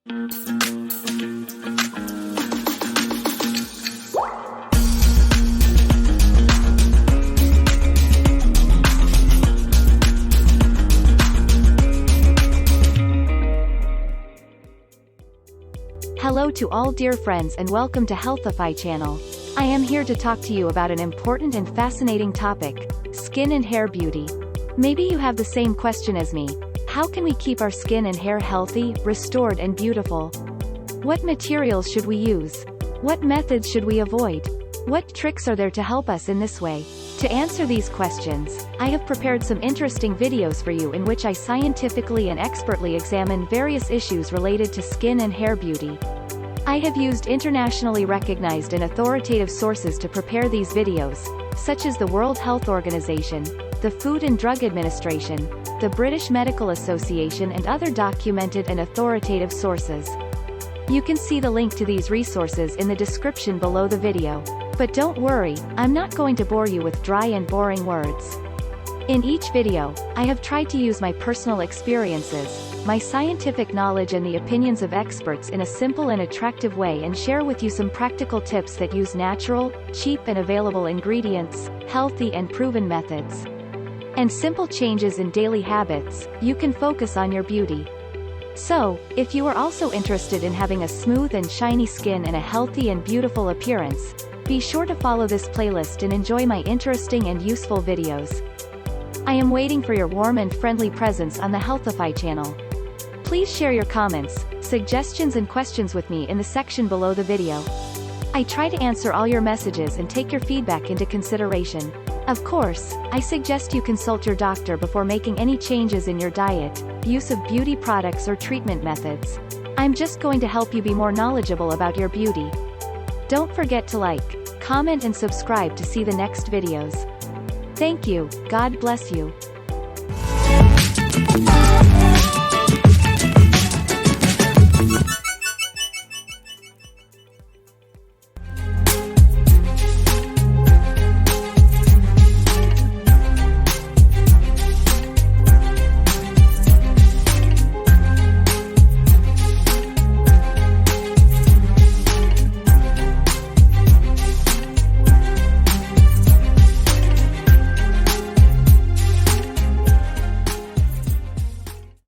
Hello to all dear friends and welcome to Healthify channel. I am here to talk to you about an important and fascinating topic, skin and hair beauty. Maybe you have the same question as me. How can we keep our skin and hair healthy, restored and beautiful? What materials should we use? What methods should we avoid? What tricks are there to help us in this way? To answer these questions, I have prepared some interesting videos for you in which I scientifically and expertly examine various issues related to skin and hair beauty. I have used internationally recognized and authoritative sources to prepare these videos, such as the World Health Organization, the Food and Drug Administration, the British Medical Association and other documented and authoritative sources. You can see the link to these resources in the description below the video. But don't worry, I'm not going to bore you with dry and boring words. In each video, I have tried to use my personal experiences, my scientific knowledge and the opinions of experts in a simple and attractive way and share with you some practical tips that use natural, cheap and available ingredients, healthy and proven methods, and simple changes in daily habits. You can focus on your beauty. So, if you are also interested in having a smooth and shiny skin and a healthy and beautiful appearance, be sure to follow this playlist and enjoy my interesting and useful videos. I am waiting for your warm and friendly presence on the Healthify channel. Please share your comments, suggestions and questions with me in the section below the video. I try to answer all your messages and take your feedback into consideration. Of course, I suggest you consult your doctor before making any changes in your diet, use of beauty products or treatment methods. I'm just going to help you be more knowledgeable about your beauty. Don't forget to like, comment and subscribe to see the next videos. Thank you, God bless you.